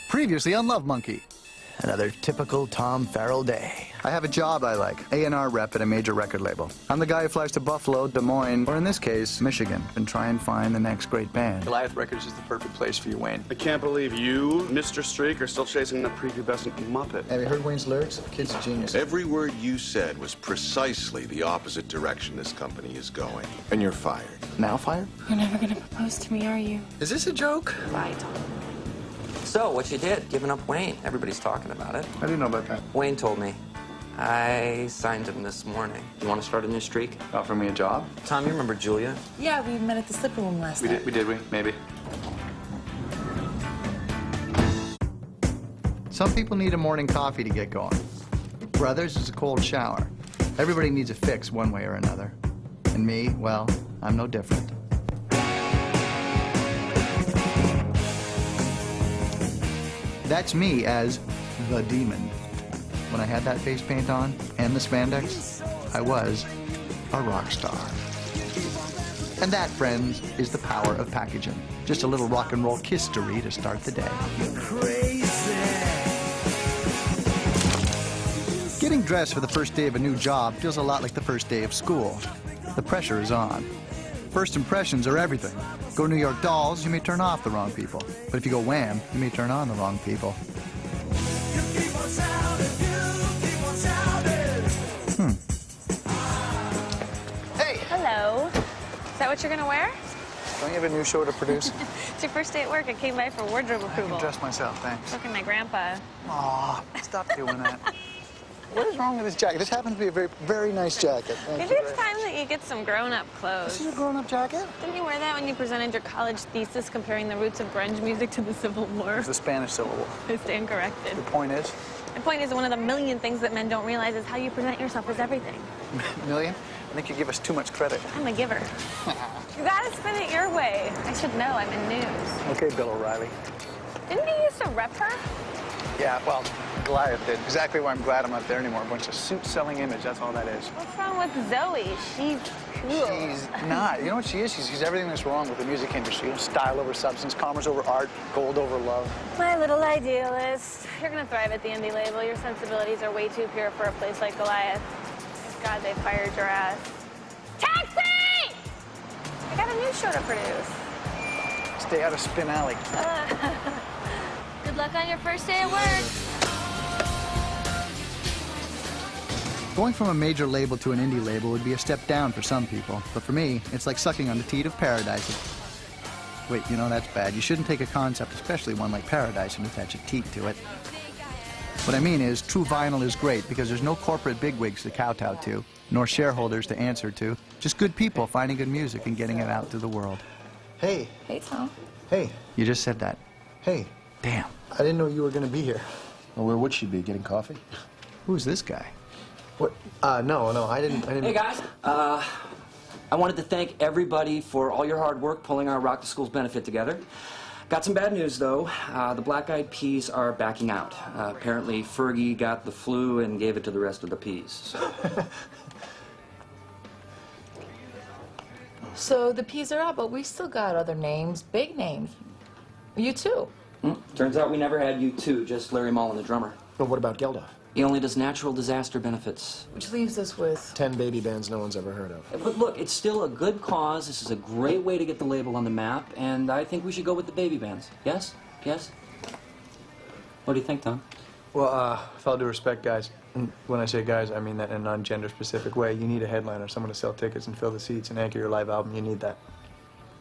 Previously on Love Monkey. Another typical Tom Farrell day. I have a job I like, A&R rep at a major record label. I'm the guy who flies to Buffalo, Des Moines, or in this case, Michigan, and try and find the next great band. Goliath Records is the perfect place for you, Wayne. I can't believe you, Mr. Streak, are still chasing the prepubescent Muppet. Have you heard Wayne's lyrics? The kid's a genius. Every word you said was precisely the opposite direction this company is going. And you're fired. Now fired? You're never gonna propose to me, are you? Is this a joke? Bye, Tom. So, what you did, giving up Wayne. Everybody's talking about it. I didn't know about that. Wayne told me. I signed him this morning. You want to start a new streak? Offer me a job? Tom, you remember Julia? Yeah, we met at the slipper room last night. We did, maybe. Some people need a morning coffee to get going. For others, it's a cold shower. Everybody needs a fix one way or another. And me, well, I'm no different. That's me as the demon. When I had that face paint on and the spandex, I was a rock star. And that, friends, is the power of packaging. Just a little rock and roll kiss-tory to start the day. Getting dressed for the first day of a new job feels a lot like the first day of school. The pressure is on. First impressions are everything. Go New York Dolls, you may turn off the wrong people. But if you go Wham, you may turn on the wrong people. Hey! Hello. Is that what you're gonna wear? Don't you have a new show to produce? It's your first day at work. I came by for wardrobe I approval. can dress myself, thanks. Look at my grandpa. Aw, stop doing that. What is wrong with this jacket? This happens to be a very, very nice jacket. Maybe it's time that you get some grown-up clothes. This is a grown-up jacket? Didn't you wear that when you presented your college thesis comparing the roots of grunge music to the Civil War? It's the Spanish Civil War. I stand corrected. The point is? The point is, one of the million things that men don't realize is how you present yourself is everything. Million? I think you give us too much credit. I'm a giver. You gotta spin it your way. I should know. I'm in news. Okay, Bill O'Reilly. Didn't you used to rep her? Yeah, well, Goliath did. Exactly why I'm glad I'm not there anymore. A bunch of suit-selling image, that's all that is. What's wrong with Zoe? She's cool. She's not. You know what she is? She's everything that's wrong with the music industry. You know, style over substance, commerce over art, gold over love. My little idealist. You're gonna thrive at the indie label. Your sensibilities are way too pure for a place like Goliath. God, they fired your ass. Taxi! I got a new show to produce. Stay out of Spin Alley. Good luck on your first day at work. Going from a major label to an indie label would be a step down for some people, but for me, it's like sucking on the teat of paradise. Wait, you know, that's bad. You shouldn't take a concept, especially one like Paradise, and attach a teat to it. What I mean is, true vinyl is great because there's no corporate bigwigs to kowtow to, nor shareholders to answer to. Just good people finding good music and getting it out to the world. Hey. Hey, Tom. Hey. You just said that. Hey. Damn. I didn't know you were going to be here. Well, where would she be? Getting coffee? Who's this guy? What? No, I didn't. Hey, guys. I wanted to thank everybody for all your hard work pulling our Rock the Schools benefit together. Got some bad news, though. The Black Eyed Peas are backing out. Apparently, Fergie got the flu and gave it to the rest of the peas. So. So the P's are out, but we still got other names, big names. You too. Turns out we never had U2, just Larry Mullen, the drummer. But what about Geldof? He only does natural disaster benefits. Which leaves us with 10 baby bands no one's ever heard of. But look, it's still a good cause. This is a great way to get the label on the map, and I think we should go with the baby bands. Yes? Yes? What do you think, Tom? Well, with all due respect, guys, and when I say guys, I mean that in a non-gender specific way. You need a headliner, someone to sell tickets and fill the seats and anchor your live album. You need that.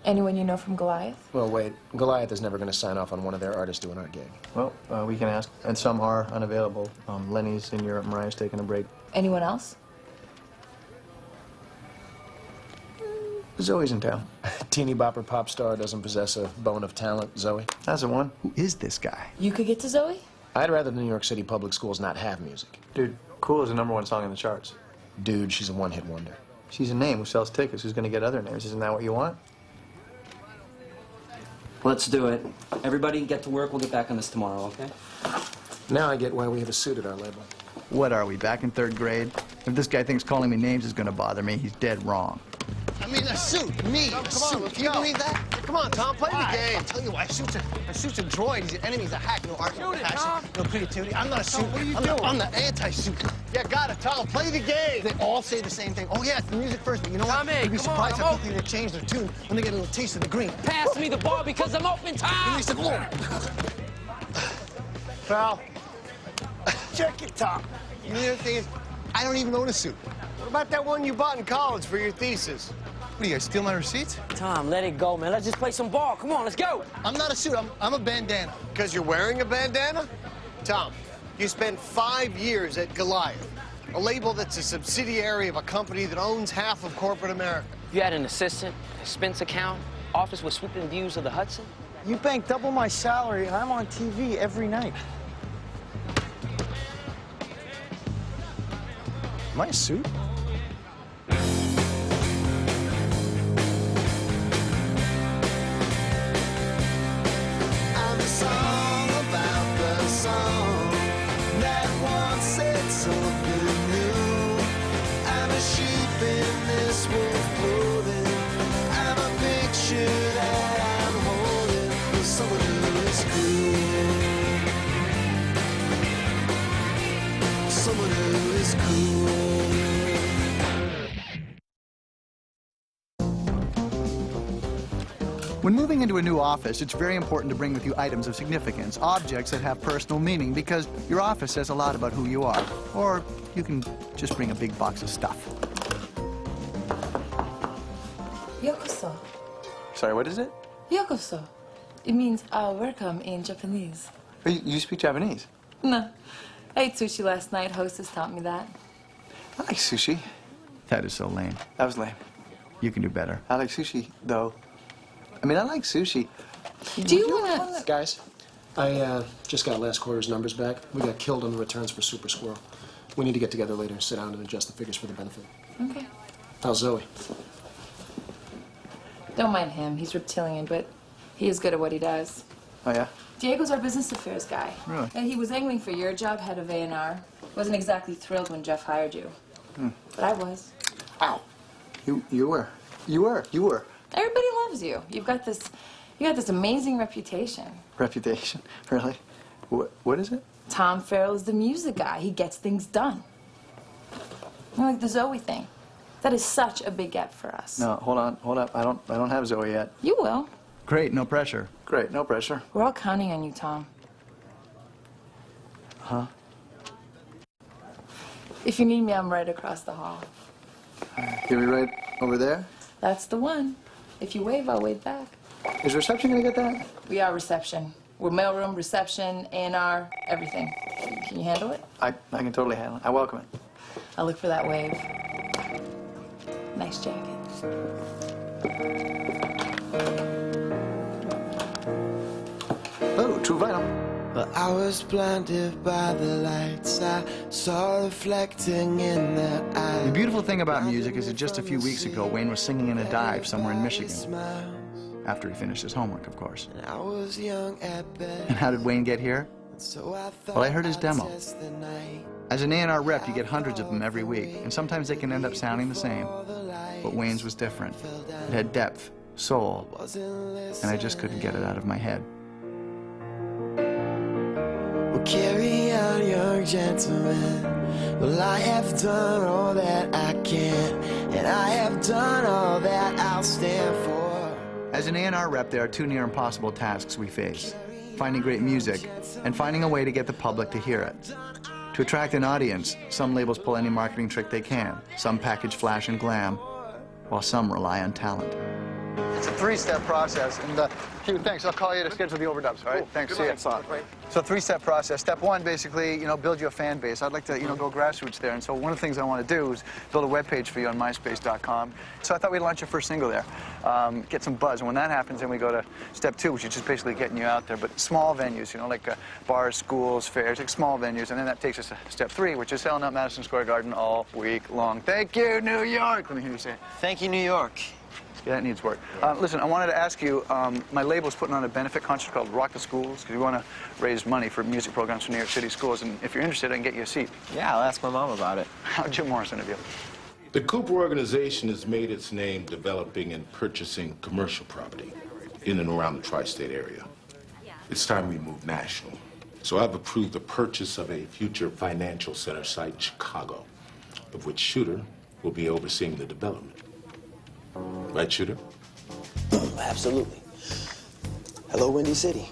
anyone you know from Goliath. Well, wait. Goliath is never going to sign off on one of their artists doing our gig. Well, we can ask, and some are unavailable. Lenny's in Europe, Mariah's taking a break. Anyone else? Zoe's in town. Teeny bopper pop star doesn't possess a bone of talent, Zoe. That's the one. Who is this guy? You could get to Zoe? I'd rather the New York City public schools not have music. Dude, Cool is the #1 song in the charts. Dude, she's a one-hit wonder. She's a name who sells tickets. Who's going to get other names? Isn't that what you want? Let's do it. Everybody get to work. We'll get back on this tomorrow, okay? Now I get why we have a suit at our label. What are we, back in 3rd grade? If this guy thinks calling me names is going to bother me, he's dead wrong. I mean, a suit. Me, a suit. Can you believe that? Come on, Tom, play the game. I'll tell you why. A suit's a droid. He's an enemy. He's a hack. No art, no passion, no creativity. I'm not a suit. What are you doing? I'm the anti-suit. Yeah, got it, Tom. Play the game. They all say the same thing. Oh, yeah, it's the music first, but you know what? You'd be surprised how quickly they change their tune when they get a little taste of the green. Pass me the ball because I'm open, Tom. Foul. Check it, Tom. You know the other thing is, I don't even own a suit. What about that one you bought in college for your thesis? What, do you guys steal my receipts? Tom, let it go, man. Let's just play some ball. Come on, let's go. I'm not a suit. I'm a bandana. Because you're wearing a bandana? Tom, you spent 5 years at Goliath, a label that's a subsidiary of a company that owns half of corporate America. You had an assistant, an expense account, office with sweeping views of the Hudson. You bank double my salary, and I'm on TV every night. Am I a suit? I'm a song about the song that once said something new. I'm a sheep in this wolf clothing. I'm a picture that I'm holding for someone who is cool. Someone who is cool. When moving into a new office, it's very important to bring with you items of significance, objects that have personal meaning, because your office says a lot about who you are. Or you can just bring a big box of stuff. Yokoso. Sorry, what is it? Yokoso. It means welcome in Japanese. Oh, you speak Japanese? No. I ate sushi last night. Hostess taught me that. I like sushi. That is so lame. That was lame. You can do better. I like sushi, though. I mean, I like sushi. Do you want to... Guys, I just got last quarter's numbers back. We got killed on the returns for Super Squirrel. We need to get together later, sit down, and adjust the figures for the benefit. Okay. How's Zoe? Don't mind him. He's reptilian, but he is good at what he does. Oh, yeah? Diego's our business affairs guy. Really? And he was angling for your job, head of A&R. Wasn't exactly thrilled when Jeff hired you. But I was. Ow. You were. Everybody loves you. You got this amazing reputation. Reputation? Really? What is it? Tom Farrell is the music guy. He gets things done. You know, like the Zoe thing. That is such a big gap for us. No, hold up. I don't have Zoe yet. You will. Great, no pressure. Great, no pressure. We're all counting on you, Tom. Huh? If you need me, I'm right across the hall. You'll be right over there? That's the one. If you wave, I'll wave back. Is reception gonna get that? We are reception. We're mailroom, reception, A&R, everything. Can you handle it? I can totally handle it. I welcome it. I'll look for that wave. Nice jacket. Oh, True Vinyl. But I was blinded by the lights I saw reflecting in their eyes. The beautiful thing about music is that just a few weeks ago, Wayne was singing in a dive somewhere in Michigan. After he finished his homework, of course. And I was young at best. And how did Wayne get here? So I Well, I heard his demo. test the night. As an A&R rep, you get hundreds of them every week, and sometimes they can end up sounding the same. But Wayne's was different. It had depth, soul, and I just couldn't get it out of my head. Well, carry on, young gentleman. Well, I have done all that I can, and I have done all that I'll stand for. As an A&R rep, there are two near impossible tasks we face: finding great music and finding a way to get the public to hear it. To attract an audience, some labels pull any marketing trick they can. Some package flash and glam, while some rely on talent. It's a three-step process, and Hugh, thanks. I'll call you to schedule the overdubs, all right? Cool. Thanks. Good See ya. luck. So three-step process. Step one, basically, build you a fan base. I'd like to, go grassroots there, and so one of the things I want to do is build a web page for you on MySpace.com. So I thought we'd launch your first single there, get some buzz, and when that happens, then we go to step two, which is just basically getting you out there, but small venues, like bars, schools, fairs, like small venues, and then that takes us to step three, which is selling out Madison Square Garden all week long. Thank you, New York. Let me hear you say it. Thank you, New York. Yeah, that needs work. Listen, I wanted to ask you, my label's putting on a benefit concert called Rock the Schools, because we want to raise money for music programs for New York City schools, and if you're interested, I can get you a seat. Yeah, I'll ask my mom about it. How'd Jim Morrison of you? The Cooper organization has made its name developing and purchasing commercial property in and around the tri-state area. It's time we move national. So I've approved the purchase of a future financial center site in Chicago, of which Shooter will be overseeing the development. Right, Shooter? Absolutely. Hello, Windy City.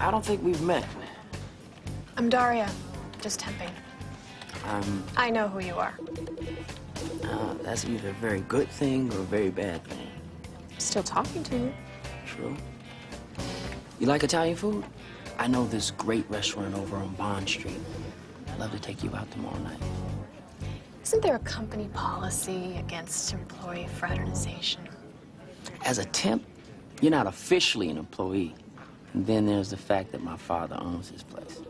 I don't think we've met. I'm Daria, just temping. I know who you are. That's either a very good thing or a very bad thing. Still talking to you. True. You like Italian food? I know this great restaurant over on Bond Street. I'd love to take you out tomorrow night. Isn't there a company policy against employee fraternization? As a temp, you're not officially an employee. And then there's the fact that my father owns this place.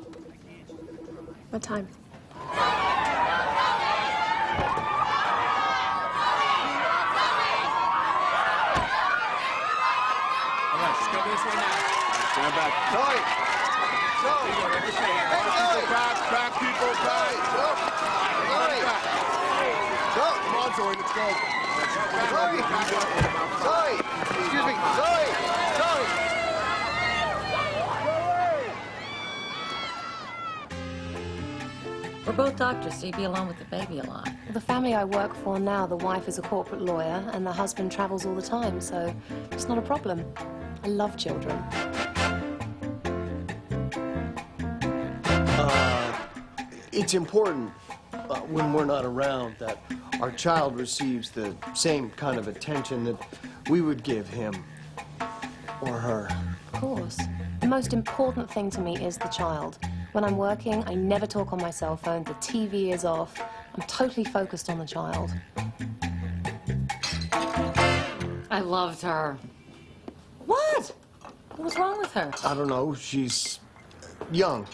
What time? Stand back. Zoe! Zoe! Back, people, back! Zoe! Come on, Zoe, let's go. Zoe! Excuse me, Zoe! Zoe! We're both doctors, so you'd be alone with the baby a lot. The family I work for now, the wife is a corporate lawyer and the husband travels all the time, so it's not a problem. I love children. It's important when we're not around that our child receives the same kind of attention that we would give him or her. Of course. The most important thing to me is the child. When I'm working, I never talk on my cell phone. The TV is off. I'm totally focused on the child. I loved her. What? What was wrong with her? I don't know, she's young.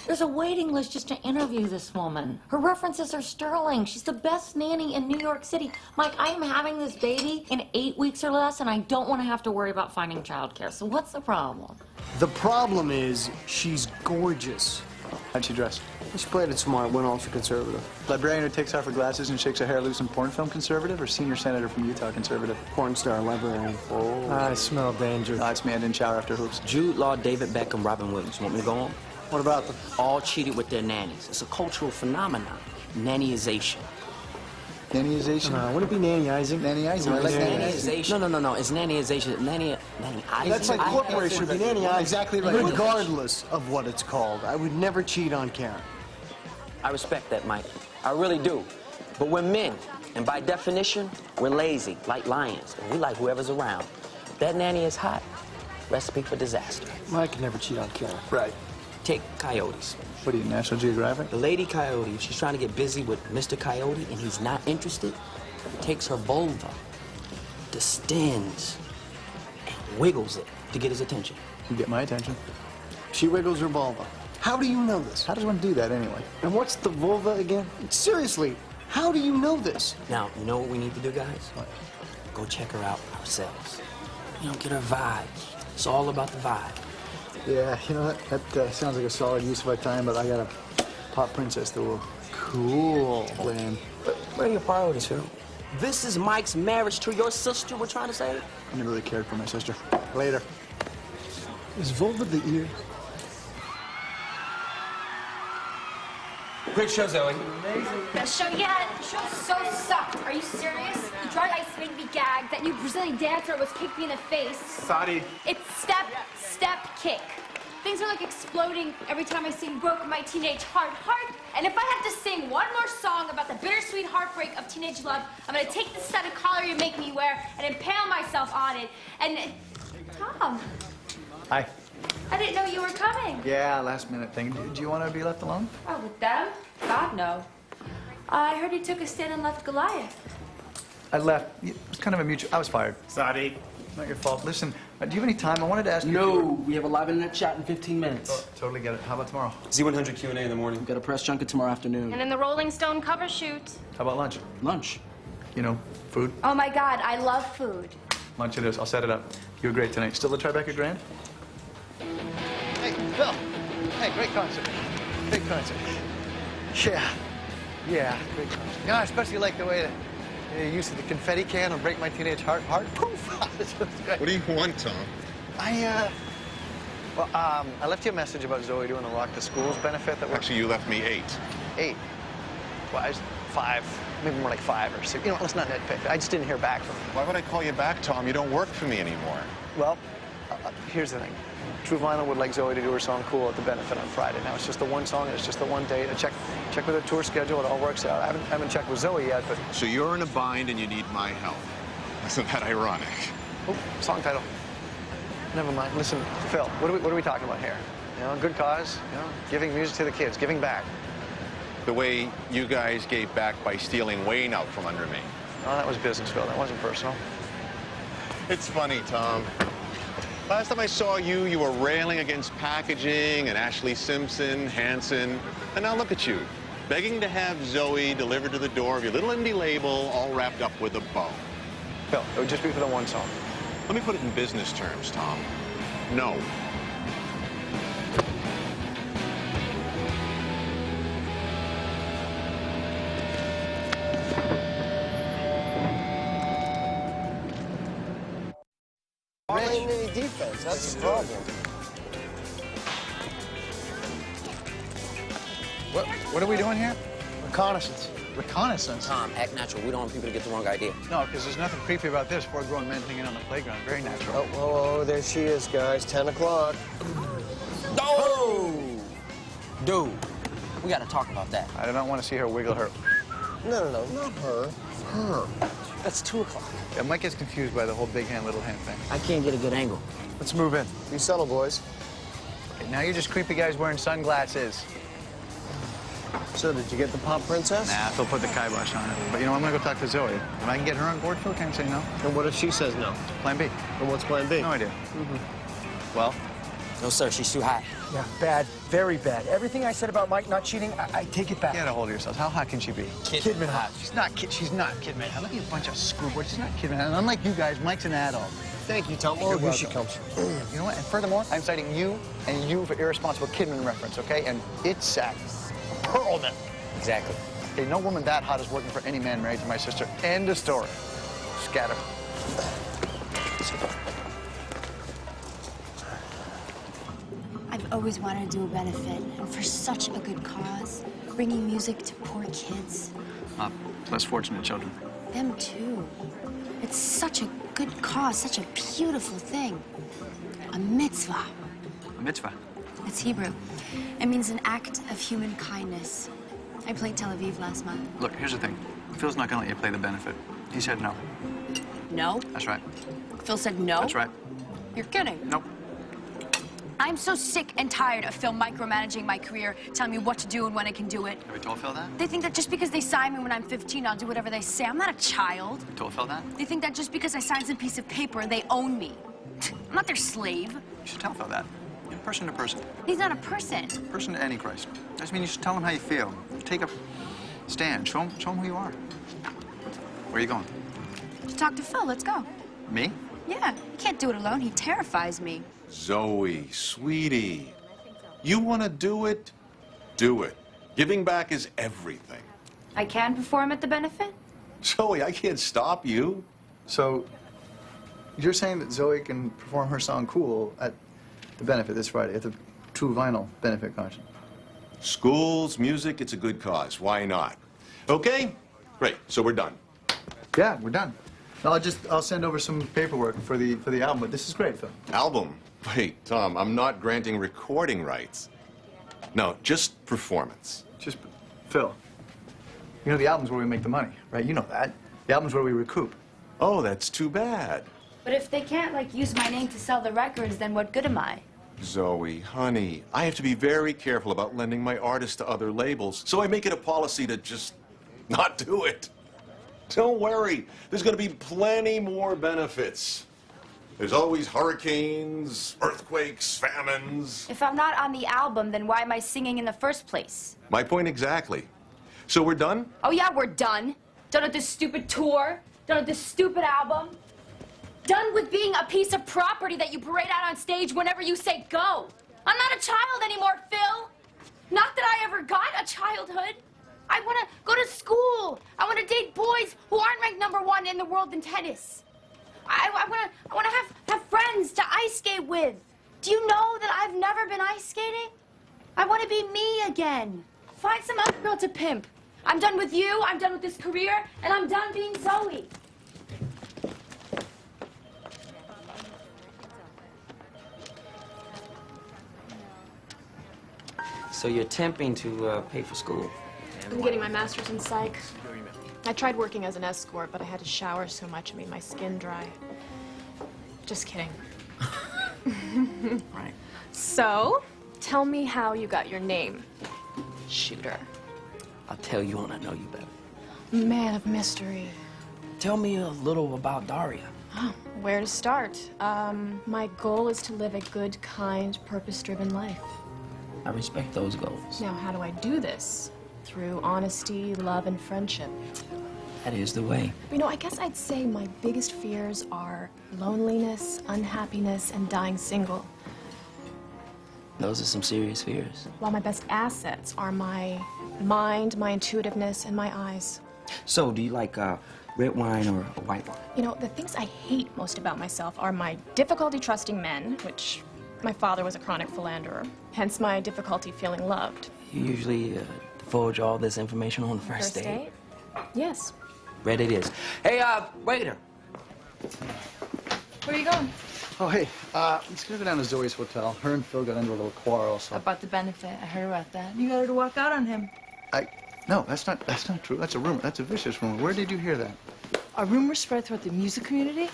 There's a waiting list just to interview this woman. Her references are sterling. She's the best nanny in New York City. Mike, I'm having this baby in 8 weeks or less, and I don't want to have to worry about finding childcare. So what's the problem? The problem is she's gorgeous. How'd she dress? She played it smart, went ultra conservative. Librarian who takes off her glasses and shakes her hair loose in porn film conservative, or senior senator from Utah conservative? Porn star librarian. Oh. I smell danger. That's me, I didn't shower after hoops. Jude Law, David Beckham, Robin Williams. Want me to go on? What about them? All cheated with their nannies. It's a cultural phenomenon. Nannyization. Nannyization? Wouldn't it be nannyizing? Nannyizing. I like Nannyization. No. It's nannyization. Nannyizing. That's like corporation. Would be nannyizing. Exactly right. Regardless of what it's called, I would never cheat on Karen. I respect that, Mike. I really do. But we're men, and by definition, we're lazy, like lions, and we like whoever's around. If that nanny is hot, recipe for disaster. I could never cheat on Karen. Right. Take coyotes. What are you, National Geographic? The lady coyote, she's trying to get busy with Mr. Coyote, and he's not interested, takes her vulva, distends, and wiggles it to get his attention. You get my attention. She wiggles her vulva. How do you know this? How does one do that anyway? And what's the vulva again? Seriously, how do you know this? Now, you know what we need to do, guys? What? Go check her out ourselves. Get her vibe. It's all about the vibe. Yeah, you know, that sounds like a solid use of our time, but I got a pop princess that will Cool. Lame. Where are your priorities, Phil? This is Mike's marriage to your sister we're trying to save? I never really cared for my sister. Later. Is vulva the ear? Great show, Zoe. Best show yet. The show so sucked. Are you serious? The dry ice made me gag. That new Brazilian dancer was kicked me in the face. Sadi. It's step, kick. Things are like exploding every time I sing Broke My Teenage Heart. And if I have to sing one more song about the bittersweet heartbreak of teenage love, I'm gonna take this set of collar you make me wear and impale myself on it. And Tom, Hi. I didn't know you were coming. Yeah, last minute thing. Do you want to be left alone? Oh, with them? God, no. I heard you took a stand and left Goliath. I left. It was kind of a mutual. I was fired. Sadi. Not your fault. Listen, do you have any time? I wanted to ask you. No, we have a live internet chat in 15 minutes. Oh, totally get it. How about tomorrow? Z100 Q&A in the morning. We've got a press junket tomorrow afternoon. And then the Rolling Stone cover shoot. How about lunch? Lunch? You know, food. Oh my God, I love food. Lunch it is. I'll set it up. You were great tonight. Still the Tribeca Grand? Hey, Phil. Hey, great concert. Big concert. Yeah. Yeah, great concert. You know, I especially like the way that you used the confetti can will break my teenage heart. Poof! What do you want, Tom? I left you a message about Zoe doing the Lock the Schools benefit that Actually, you left me 8. 8. Well, I was 5, maybe more like 5 or 6. You know, let's not nitpick. I just didn't hear back from her. Why would I call you back, Tom? You don't work for me anymore. Well, here's the thing. True Vinyl would like Zoe to do her song Cool at the benefit on Friday. Now, it's just the one song, and it's just the one date. I check with her tour schedule, it all works out. I haven't checked with Zoe yet, but... So you're in a bind and you need my help. Isn't that ironic? Oh, song title. Never mind. Listen, Phil, what are we talking about here? You know, good cause, you know, giving music to the kids, giving back. The way you guys gave back by stealing Wayne out from under me. No, that was business, Phil. That wasn't personal. It's funny, Tom. Last time I saw you, you were railing against packaging and Ashley Simpson, Hanson, and now look at you, begging to have Zoe delivered to the door of your little indie label, all wrapped up with a bow. Phil, it would just be for the one song. Let me put it in business terms, Tom. No. Playing any defense, that's the problem. What are we doing here? Reconnaissance. Reconnaissance? Tom, act natural. We don't want people to get the wrong idea. No, because there's nothing creepy about this. 4 grown men hanging on the playground. Very natural. Oh, there she is, guys. 10 o'clock. Oh! Dude, we got to talk about that. I don't want to see her wiggle her... No, not her. Her. That's 2 o'clock. Yeah, Mike gets confused by the whole big hand, little hand thing. I can't get a good angle. Let's move in. Be subtle, boys. Okay, now you're just creepy guys wearing sunglasses. So, did you get the pop princess? Nah, Phil put the kibosh on it. But you know, I'm gonna go talk to Zoe. If I can get her on board, Phil can't say no. And what if she says no? Plan B. And what's plan B? No idea. Well? No, sir, she's too hot. Yeah, bad, very bad. Everything I said about Mike not cheating, I take it back. Get a hold of yourselves. How hot can she be? Kidman hot. She's not Kidman hot. Look at you, bunch of screwboards. She's not Kidman hot. Unlike you guys, Mike's an adult. Thank you, Tom. Oh, here she comes. You know what? And furthermore, I'm citing you and you for irresponsible Kidman reference, okay? And it's Sack. Perlman. Exactly. Okay, no woman that hot is working for any man married to my sister. End of story. Scatter. I've always wanted to do a benefit, and for such a good cause. Bringing music to poor kids. Less fortunate children. Them too. It's such a good cause, such a beautiful thing. A mitzvah. A mitzvah? It's Hebrew. It means an act of human kindness. I played Tel Aviv last month. Look, here's the thing. Phil's not gonna let you play the benefit. He said no. No? That's right. Phil said no? That's right. You're kidding. Nope. I'm so sick and tired of Phil micromanaging my career, telling me what to do and when I can do it. Have you told Phil that? They think that just because they sign me when I'm 15, I'll do whatever they say. I'm not a child. Have you told Phil that? They think that just because I signed some piece of paper, they own me. I'm not their slave. You should tell Phil that. Person to person. He's not a person. Person to Antichrist. I just mean you should tell him how you feel. Take a stand. Show him who you are. Where are you going? To talk to Phil. Let's go. Me? Yeah. You can't do it alone. He terrifies me. Zoe, sweetie, you want to do it? Do it. Giving back is everything. I can perform at the benefit? Zoe, I can't stop you. So, you're saying that Zoe can perform her song Cool at the benefit this Friday, at the True Vinyl benefit concert? Schools, music, it's a good cause. Why not? Okay? Great. So we're done. Yeah, we're done. I'll send over some paperwork for the album, but this is great, Phil. Album? Wait, Tom, I'm not granting recording rights. No, just performance. Just, Phil, you know the album's where we make the money, right? You know that. The album's where we recoup. Oh, that's too bad. But if they can't, like, use my name to sell the records, then what good am I? Zoe, honey, I have to be very careful about lending my artists to other labels, so I make it a policy to just not do it. Don't worry, there's going to be plenty more benefits. There's always hurricanes, earthquakes, famines. If I'm not on the album, then why am I singing in the first place? My point exactly. So we're done? Oh, yeah, we're done. Done with this stupid tour. Done with this stupid album. Done with being a piece of property that you parade out on stage whenever you say go. I'm not a child anymore, Phil. Not that I ever got a childhood. I want to go to school. I want to date boys who aren't ranked #1 in the world in tennis. I want to have friends to ice skate with. Do you know that I've never been ice skating? I want to be me again. Find some other girl to pimp. I'm done with you, I'm done with this career, and I'm done being Zoe. So you're attempting to pay for school? I'm getting my master's in psych. I tried working as an escort, but I had to shower so much it made my skin dry. Just kidding. Right. So, tell me how you got your name, Shooter. I'll tell you when I know you better. Man of mystery. Tell me a little about Daria. Oh, where to start? My goal is to live a good, kind, purpose-driven life. I respect those goals. Now, how do I do this? Through honesty, love, and friendship. That is the way. You know, I guess I'd say my biggest fears are loneliness, unhappiness, and dying single. Those are some serious fears. While my best assets are my mind, my intuitiveness, and my eyes. So, do you like red wine or white wine? You know, the things I hate most about myself are my difficulty trusting men, which my father was a chronic philanderer, hence my difficulty feeling loved. You usually divulge all this information on the first date? Yes. Red it is. Hey, waiter. Where are you going? Oh, hey, I'm just gonna go down to Zoe's hotel. Her and Phil got into a little quarrel, so... About the benefit. I heard about that. You got her to walk out on him. No, that's not true. That's a rumor. That's a vicious rumor. Where did you hear that? Are rumors spread throughout the music community?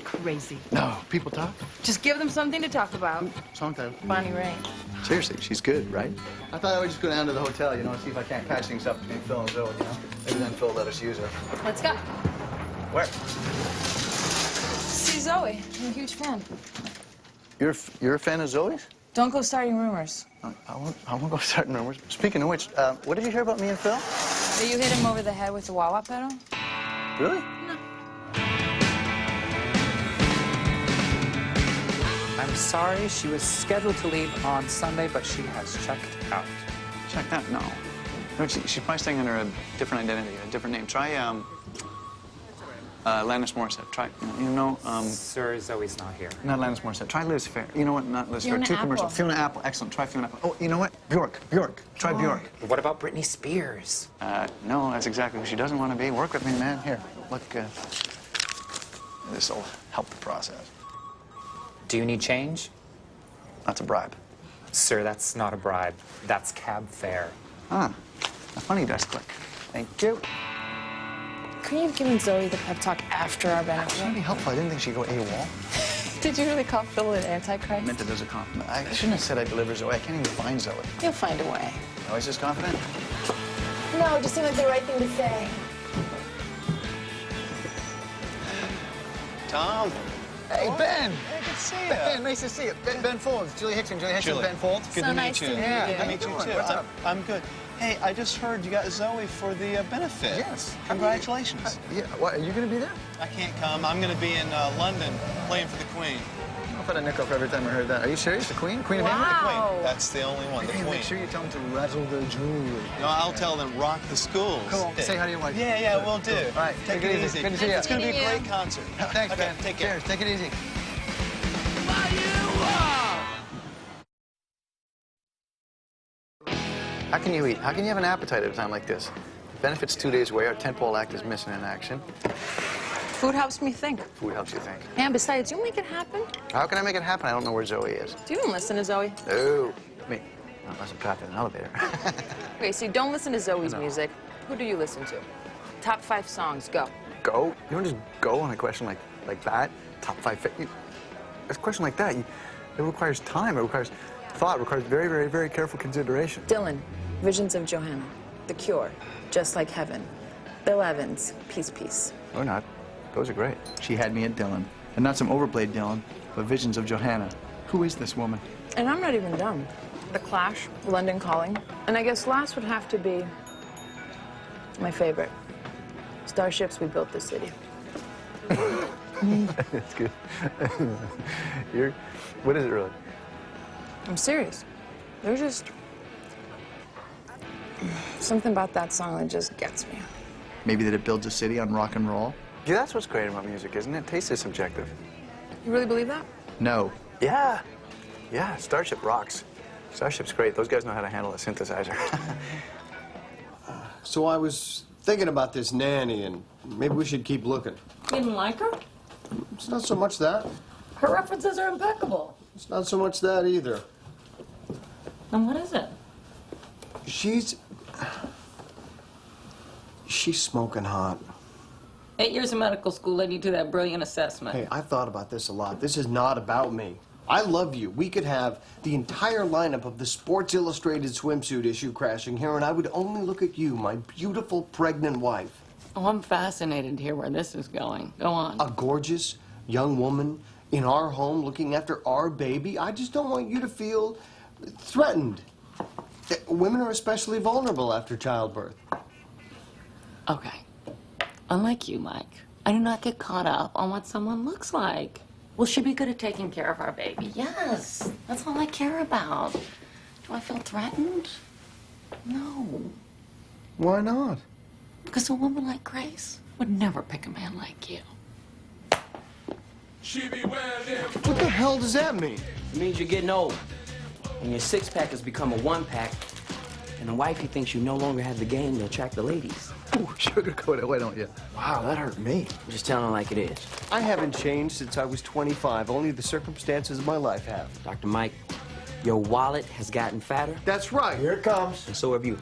Crazy. No, people talk. Just give them something to talk about. Song title. Bonnie Raitt. Seriously, she's good, right? I thought I would just go down to the hotel, you know, and see if I can't patch things up between Phil and Zoe, you know? Maybe then Phil let us use her. Let's go. Where? See Zoe. I'm a huge fan. You're a fan of Zoe's? Don't go starting rumors. I won't go starting rumors. Speaking of which, what did you hear about me and Phil? That you hit him over the head with the wah-wah pedal? Really? No. I'm sorry, she was scheduled to leave on Sunday, but she has checked out. Checked out? No. No, she's probably staying under a different identity, a different name. Try, Alanis Morissette. Try, you know, Sir, Zoe's not here. Not Alanis Morissette. Try Liz Fair. You know what? Not Liz Fair. Fiona Too commercial. Apple. Fiona Apple. Excellent. Try Fiona Apple. Oh, you know what? Bjork. Try Bjork. What about Britney Spears? No, that's exactly who she doesn't want to be. Work with me, man. Here, look. This'll help the process. Do you need change? That's a bribe. Sir, that's not a bribe. That's cab fare. Ah, a funny desk click. Thank you. Couldn't you have given Zoe the pep talk after our benefit? That would be helpful. I didn't think she'd go AWOL. Did you really call Phil an I antichrist? meant it as a compliment. I shouldn't have said I deliver Zoe. I can't even find Zoe. You'll find a way. Always this confident? No, it just seemed like the right thing to say. Tom. Hey, Ben. Hey, good to see you. Ben, nice to see you. Ben Folds. Julie Hickson. Julie Hickson. Julie. Ben Folds. Good to meet you. Yeah, Good how to you meet you doing? too. What's up? I'm good. Hey, I just heard you got Zoe for the benefit. Yes. Congratulations. Yeah. What? Are you going to be there? I can't come. I'm going to be in London playing for the Queen. I'll put a nickel for every time I heard that. Are you serious? The Queen? Queen of England? The Queen. That's the only one. The Hey, Queen. make sure you tell them to razzle the jewelry. No, I'll tell them rock the schools. Cool. Say hi to your wife. Yeah, we'll do. All right. Take it easy. Good to see you. It's going to be a great concert. Thanks, Okay, Ben. take care. Cheers. Take it easy. How can you eat? How can you have an appetite at a time like this? The benefit's 2 days away. Our tentpole act is missing in action. Food helps me think. Food helps you think. And besides, you'll make it happen. How can I make it happen? I don't know where Zoe is. Do you even listen to Zoe? No. Me. Not unless I'm trapped in an elevator. Okay, so you don't listen to Zoe's music. Who do you listen to? Top 5 songs, go. Go? You don't just go on a question like that. Top 5. A question like that, it requires time. It requires thought. It requires very, very, very careful consideration. Dylan, Visions of Johanna. The Cure, Just Like Heaven. Bill Evans, Peace, Peace. Or not. Those are great. She had me at Dylan. And not some overplayed Dylan, but Visions of Johanna. Who is this woman? And I'm not even done. The Clash, London Calling. And I guess last would have to be my favorite. Starships, We Built This City. That's good. What is it really? I'm serious. They're just Something about that song that just gets me. Maybe that it builds a city on rock and roll? Yeah, that's what's great about music, isn't it? Taste is subjective. You really believe that? No. Yeah. Yeah, Starship rocks. Starship's great. Those guys know how to handle a synthesizer. So I was thinking about this nanny, and maybe we should keep looking. Didn't like her? It's not so much that. Her references are impeccable. It's not so much that either. And what is it? She's smoking hot. 8 years of medical school led you to that brilliant assessment. Hey, I've thought about this a lot. This is not about me. I love you. We could have the entire lineup of the Sports Illustrated swimsuit issue crashing here, and I would only look at you, my beautiful pregnant wife. Oh, I'm fascinated to hear where this is going. Go on. A gorgeous young woman in our home looking after our baby. I just don't want you to feel threatened. Women are especially vulnerable after childbirth. Okay. Unlike you, Mike, I do not get caught up on what someone looks like. Will she be good at taking care of our baby? Yes. That's all I care about. Do I feel threatened? No. Why not? Because a woman like Grace would never pick a man like you. What the hell does that mean? It means you're getting old. And your six-pack has become a one-pack. And the wifey thinks you no longer have the game to attract the ladies. Ooh, sugarcoat it, why don't you? Wow, that hurt me. I'm just telling it like it is. I haven't changed since I was 25. Only the circumstances of my life have. Dr. Mike, your wallet has gotten fatter. That's right. Here it comes. And so have you.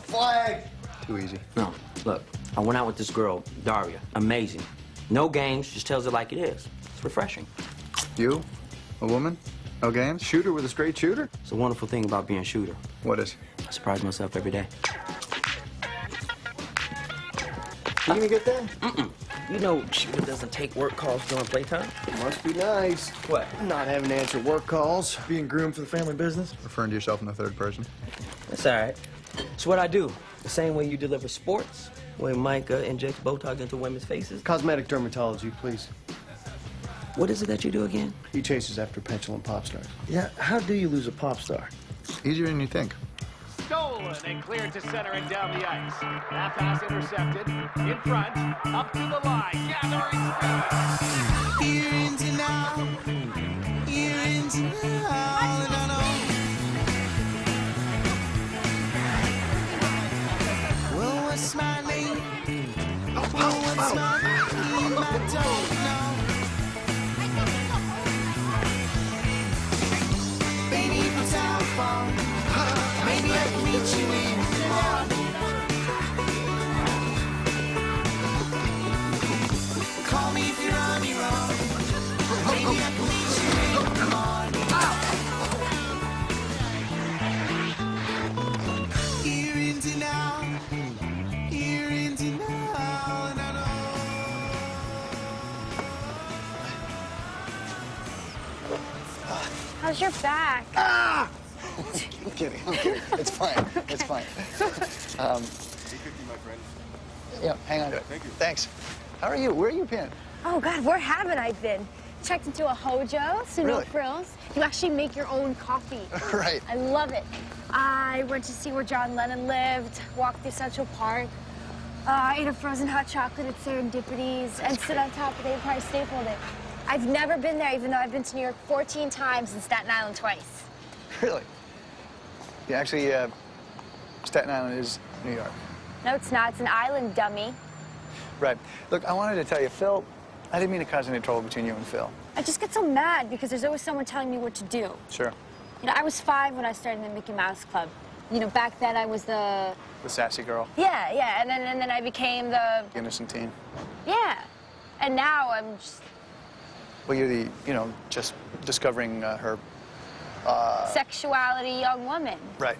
Flag. Too easy. No, look, I went out with this girl, Daria. Amazing. No games, just tells it like it is. It's refreshing. You? A woman? No games? Shooter with a straight shooter? It's a wonderful thing about being a shooter. What is? I surprise myself every day. You gonna get that? Mm-mm. You know shooter doesn't take work calls during playtime? Must be nice. What? Not having to answer work calls. Being groomed for the family business? Referring to yourself in the third person. That's all right. It's what I do. The same way you deliver sports, when Mike injects Botox into women's faces. Cosmetic dermatology, please. What is it that you do again? He chases after petulant pop stars. Yeah, how do you lose a pop star? Easier than you think. Stolen and cleared to center and down the ice. That pass intercepted. In front. Up to the line. Gathering speed. You're into now. You're into now. And I know. Well, what's my name? Well, what's my name? I don't know. Baby, from South Farm. Maybe I can meet you in the morning. Call me if you're on your own. Maybe I can meet you in the morning. You're into now. You're into now. And I know. How's your back? Ah! I'm kidding. It's fine. It's fine. Yeah, hang on. Thank you. Thanks. How are you? Where are you been? Oh, God, where haven't I been? Checked into a Hojo, so no Really? frills. You actually make your own coffee. Right. I love it. I went to see where John Lennon lived, walked through Central Park. I ate a frozen hot chocolate at Serendipity's and stood on top of the Empire State Building. I've never been there, even though I've been to New York 14 times and Staten Island twice. Really? Yeah, actually, Staten Island is New York. No, it's not. It's an island, dummy. Right. Look, I wanted to tell you, Phil, I didn't mean to cause any trouble between you and Phil. I just get so mad because there's always someone telling me what to do. Sure. You know, I was 5 when I started in the Mickey Mouse Club. You know, back then I was the... The sassy girl. Yeah, and then I became the... Innocent teen. Yeah. And now I'm just... Well, you're the, just discovering her... Sexuality young woman. Right.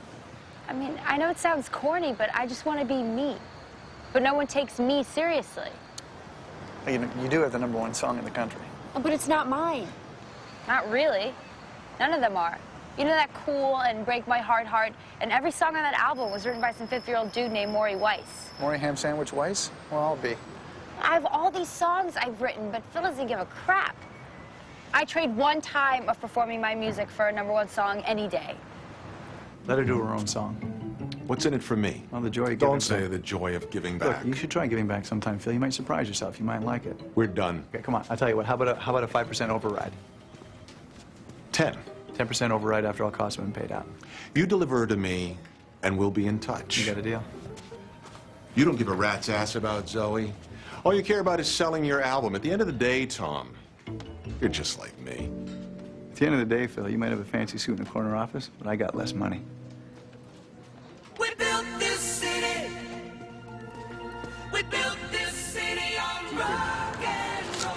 I mean, I know it sounds corny, but I just want to be me. But no one takes me seriously. You do have the #1 song in the country. Oh, but it's not mine. Not really. None of them are. You know that Cool and Break My Heart, and every song on that album was written by some 50-year-old dude named Maury Weiss. Maury Ham Sandwich Weiss? Well, I'll be. I have all these songs I've written, but Phil doesn't give a crap. I trade one time of performing my music for a #1 song any day. Let her do her own song. What's in it for me? Well, the joy of giving Don't say back. the joy of giving back. Look, you should try giving back sometime, Phil. You might surprise yourself. You might like it. We're done. Okay, come on. I'll tell you what. How about a 5% override? 10. 10% override after all costs have been paid out. You deliver to me, and we'll be in touch. You got a deal? You don't give a rat's ass about Zoe. All you care about is selling your album. At the end of the day, Tom, you're just like me. At the end of the day, Phil, you might have a fancy suit in a corner office, but I got less money. We built this city. We built this city on rock and roll.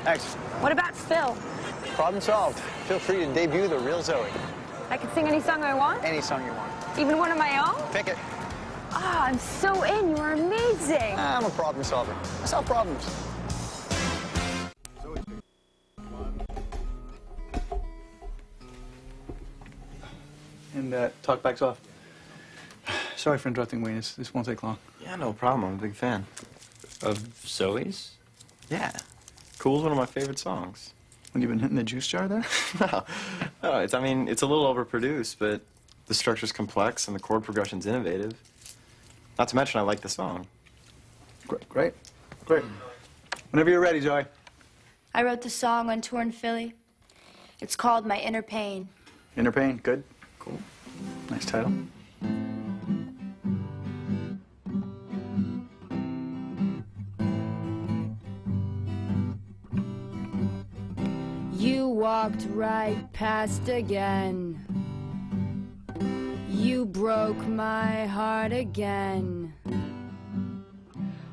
Thanks. What about Phil? Problem solved. Feel free to debut the real Zoe. I can sing any song I want? Any song you want. Even one of my own? Pick it. Ah, I'm so in. You are amazing. I'm a problem solver. I solve problems. And talkback's off. Sorry for interrupting, Wayne. This won't take long. Yeah, no problem. I'm a big fan. Of Zoe's? Yeah. Cool's one of my favorite songs. When you've been hitting the juice jar there? No, it's a little overproduced, but the structure's complex and the chord progression's innovative. Not to mention, I like the song. Great. Whenever you're ready, Zoe. I wrote the song on tour in Philly. It's called My Inner Pain. Inner Pain, good. Cool. Nice title. You walked right past again. You broke my heart again.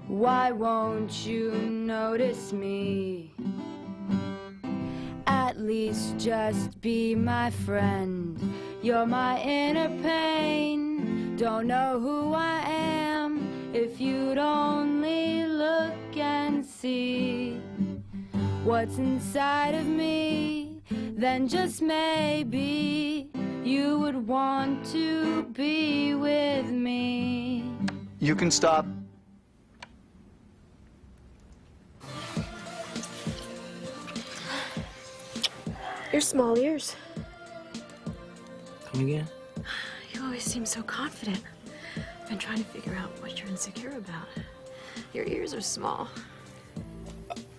Why won't you notice me? At least just be my friend. You're my inner pain. Don't know who I am. If you'd only look and see what's inside of me, then just maybe you would want to be with me. You can stop. Your small ears. Come again? You always seem so confident. I've been trying to figure out what you're insecure about. Your ears are small.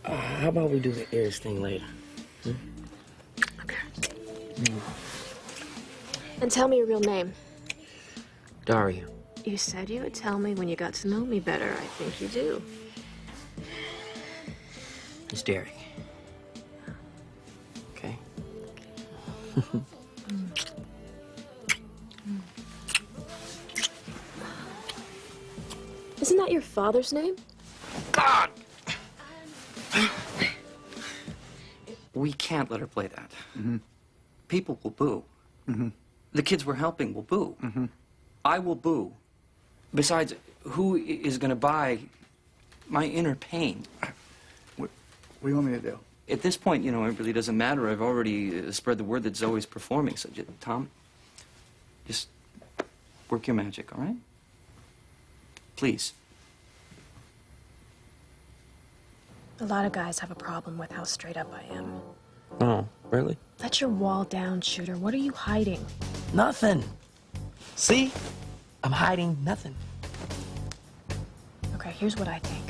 How about we do the ears thing later? Okay. And tell me your real name. Daria. You said you would tell me when you got to know me better. I think you do. It's Derek. Okay? Isn't that your father's name? God! We can't let her play that. Mm-hmm. People will boo. Mm-hmm. The kids we're helping will boo. Mm-hmm. I will boo. Besides, who is going to buy my inner pain? What do you want me to do? At this point, you know, it really doesn't matter. I've already spread the word that Zoe's performing. So, Tom, just work your magic, all right? Please. A lot of guys have a problem with how straight up I am. Oh, really? Let your wall down, Shooter. What are you hiding? Nothing. See? I'm hiding nothing. Okay, here's what I think.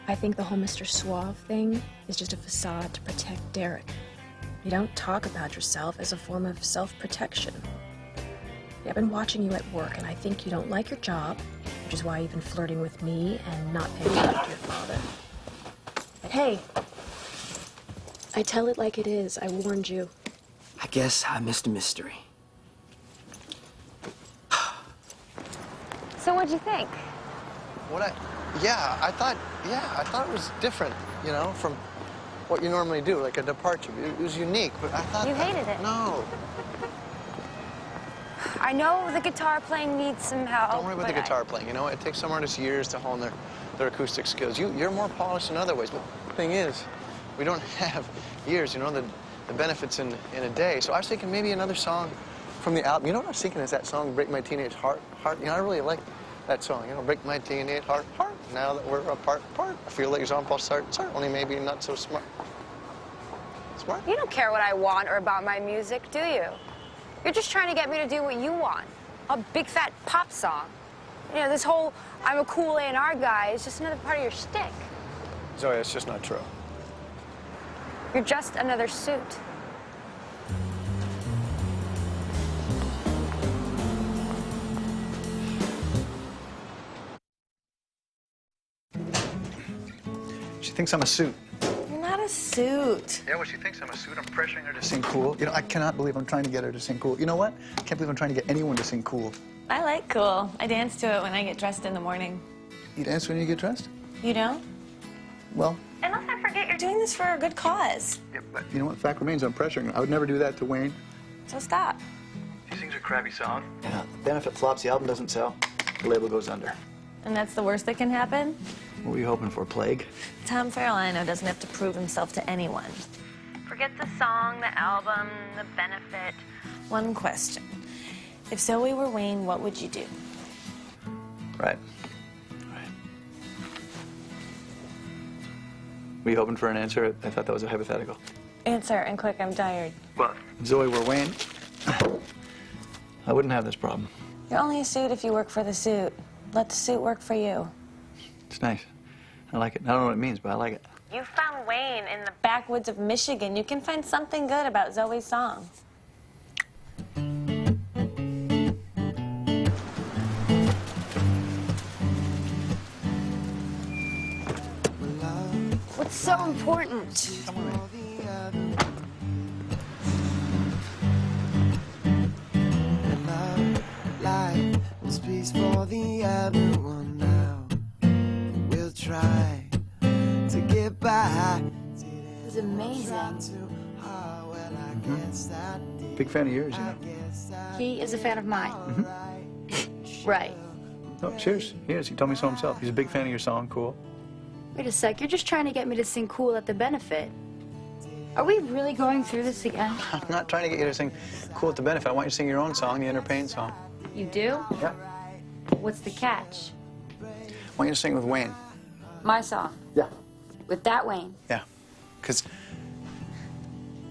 I think the whole Mr. Suave thing is just a facade to protect Derek. You don't talk about yourself as a form of self-protection. Yeah, I've been watching you at work, and I think you don't like your job, which is why you've been flirting with me and not paying attention to your father. But hey, I tell it like it is. I warned you. I guess I missed a mystery. So what'd you think? I thought it was different, you know, from what you normally do, like a departure. It was unique, but I thought... You hated it. No. I know the guitar playing needs some help. Don't worry about the guitar playing, you know? It takes some artists years to hone their acoustic skills. You're more polished in other ways, but the thing is, we don't have years, you know, the benefits in a day. So I was thinking maybe another song from the album. You know what I was thinking is that song, Break My Teenage Heart. You know, I really like that song, you know, Break My Teenage Heart. Now that we're apart. I feel like Jean-Paul Sartre, only maybe not so smart. You don't care what I want or about my music, do you? You're just trying to get me to do what you want. a big fat pop song. You know, this whole I'm a cool A&R guy is just another part of your shtick. Zoe, it's just not true. You're just another suit. She thinks I'm a suit. You're not a suit. Yeah, well, she thinks I'm a suit. I'm pressuring her to sing cool. You know, I cannot believe I'm trying to get her to sing cool. You know what? I can't believe I'm trying to get anyone to sing cool. I like cool. I dance to it when I get dressed in the morning. You dance when you get dressed? You don't? Well, And let's not forget, you're doing this for a good cause. yeah, but you know what? Fact remains, I'm pressuring her. I would never do that to Wayne. So stop. She sings a crappy song. Yeah, the benefit flops, the album doesn't sell, the label goes under. And that's the worst that can happen? What were you hoping for, plague? Tom Farrell, I know, doesn't have to prove himself to anyone. Forget the song, the album, the benefit. One question. If Zoe were Wayne, what would you do? Right. Were you hoping for an answer? I thought that was a hypothetical. Answer, and quick, I'm tired. Well, if Zoe were Wayne, I wouldn't have this problem. You're only a suit if you work for the suit. Let the suit work for you. It's nice. I like it. I don't know what it means, but I like it. You found Wayne in the backwoods of Michigan. You can find something good about Zoe's song. What's so important? Life was peace for the everyone now. We'll try to get by. It was amazing. Big fan of yours, you know. He is a fan of mine. Right. Oh, cheers. He is. He told me so himself. He's a big fan of your song. Cool. Wait a sec, you're just trying to get me to sing cool at the benefit. Are we really going through this again? I'm not trying to get you to sing cool at the benefit. I want you to sing your own song, the Inner Pain song. You do? Yeah. What's the catch? I want you to sing with Wayne. My song? Yeah. With that Wayne? Yeah. Because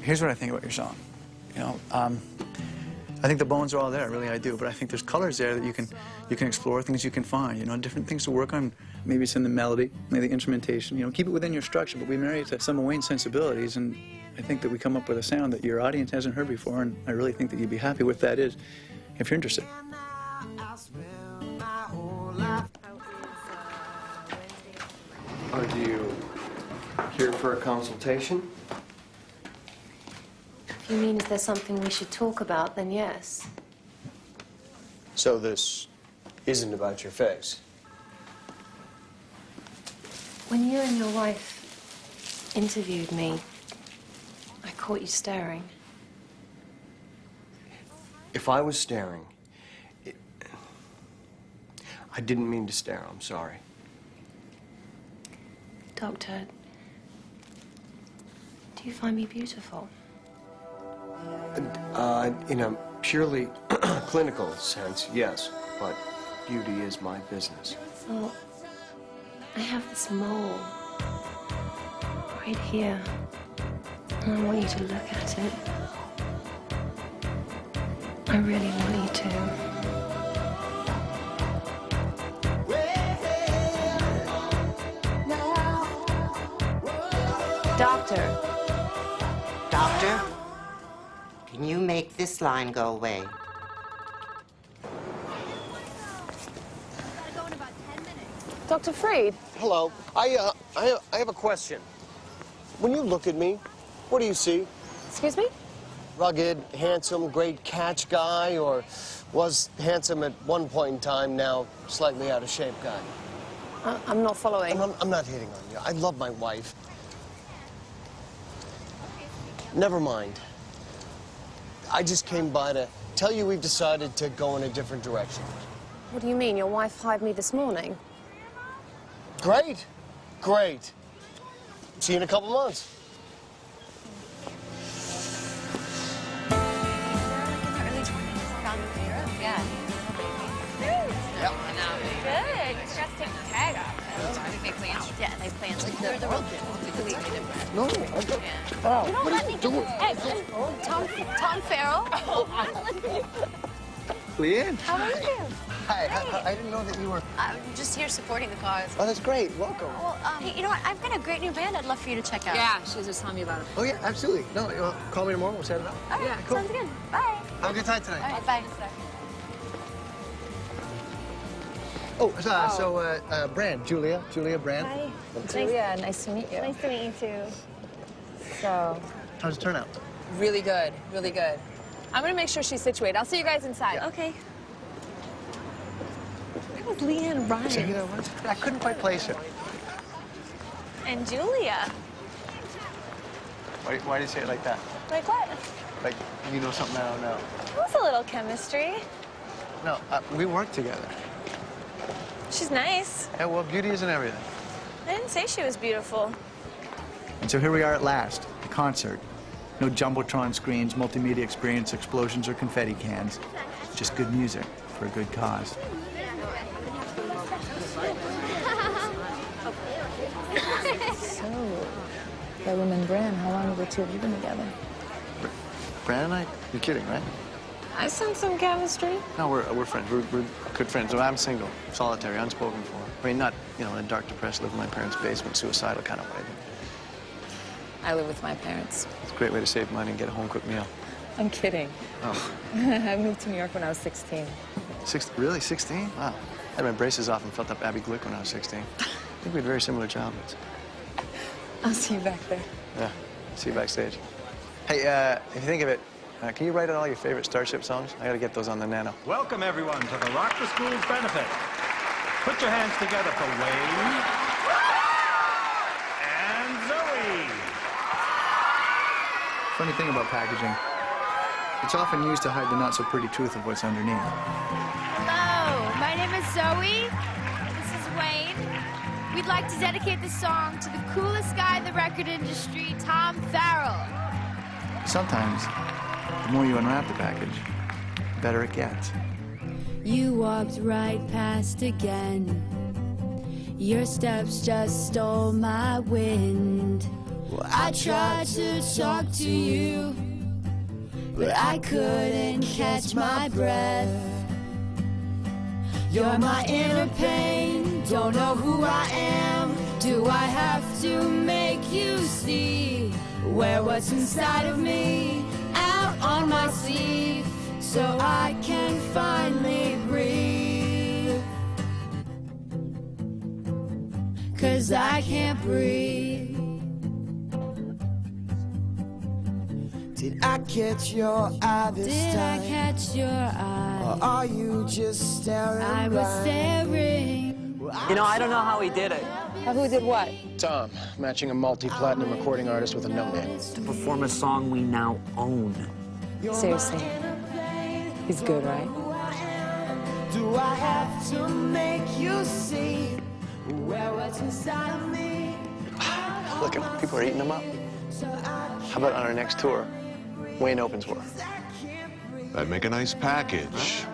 here's what I think about your song. You know, I think the bones are all there, really I do, but I think there's colors there that you can explore, things you can find, you know, different things to work on. Maybe it's in the melody, maybe the instrumentation, you know, keep it within your structure, but we marry it to some of Wayne's sensibilities, and I think that we come up with a sound that your audience hasn't heard before, and I really think that you'd be happy with that if you're interested. Are you here for a consultation? If you mean is there something we should talk about, then yes. So this isn't about your face? When you and your wife interviewed me, I caught you staring. If I was staring, I didn't mean to stare, I'm sorry. Doctor, do you find me beautiful? In a purely clinical sense, yes, but beauty is my business. Well, I have this mole right here, and I want you to look at it. I really want you to. Doctor. Doctor, can you make this line go away? Dr. Freed. Hello. I have a question. When you look at me, what do you see? Excuse me? Rugged, handsome, great catch guy, or was handsome at one point in time, now slightly out of shape guy? I'm not following. I'm not hitting on you. I love my wife. Never mind. I just came by to tell you we've decided to go in a different direction. What do you mean? Your wife hired me this morning. Great. Great. See you in a couple months. Good. Just take the tag off. They plan. Yeah, they plan. Like the real No, You don't let me get the tag. Tom Farrell. Leanne. How are you? Hi. I didn't know that you were... I'm just here supporting the cause. Oh, that's great. Welcome. Well, hey, you know what? I've got a great new band I'd love for you to check out. Yeah, she was just telling me about it. Oh, yeah, absolutely. No, call me tomorrow. We'll set it up. All right, Yeah, sounds good. Bye. Have a good time tonight. All right, bye. Oh, Brand, Julia Brand. Hi. Julia, nice to meet you. Nice to meet you too. So, How's it turn out? really good, really good. I'm gonna make sure she's situated. I'll see you guys inside. Okay. Where was Leanne Ryan? So, you know what? I couldn't quite place her. And Julia. Why do you say it like that? Like what? Like, you know something I don't know. There's a little chemistry. No, we work together. She's nice. Yeah, well, beauty isn't everything. I didn't say she was beautiful. And so here we are at last, the concert. No jumbotron screens, multimedia experience, explosions, or confetti cans. Just good music for a good cause. So, that woman Bran, how long have the two of you been together? Brand and I? You're kidding, right? I sense some chemistry. No, we're friends. We're good friends. I'm single, solitary, unspoken for. I mean, not, in a dark, depressed, live in my parents' basement, suicidal kind of way. I live with my parents. It's a great way to save money and get a home-cooked meal. I'm kidding. Oh, I moved to New York when I was 16. really? 16? Wow. I had my braces off and felt up Abby Glick when I was 16. I think we had very similar childhoods. I'll see you back there. Yeah. See you backstage. Hey, if you think of it, can you write out all your favorite Starship songs? I gotta get those on the Nano. Welcome, everyone, to the Rock the School's benefit. Put your hands together for Wayne and Zoe. Funny thing about packaging, it's often used to hide the not-so-pretty truth of what's underneath. Hello, my name is Zoe. This is Wayne. We'd like to dedicate this song to the coolest guy in the record industry, Tom Farrell. Sometimes, the more you unwrap the package, the better it gets. You walked right past again. Your steps just stole my wind. I tried to talk to you, but I couldn't catch my breath. You're my inner pain, don't know who I am. Do I have to make you see? Wear what's inside of me out on my sleeve, so I can finally breathe. 'Cause I can't breathe. Did I catch your eye this Did time? I catch your eye? Or are you just staring? I was staring. You know, I don't know how he did it. Who did what? Tom, matching a multi-platinum recording artist with a no name. To perform a song we now own. Seriously. He's good, right? Do I have to make you see? Wear what's inside of me? Look, people are eating them up. How about on our next tour, Wayne opens for her? That'd make a nice package.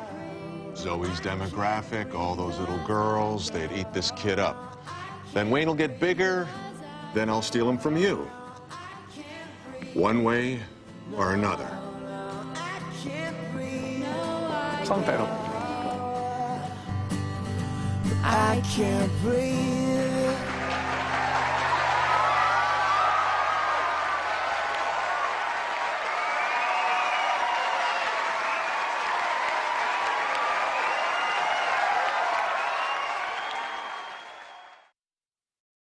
Zoe's demographic, all those little girls, they'd eat this kid up. Then Wayne will get bigger, then I'll steal him from you. One way or another. Song title. I can't breathe.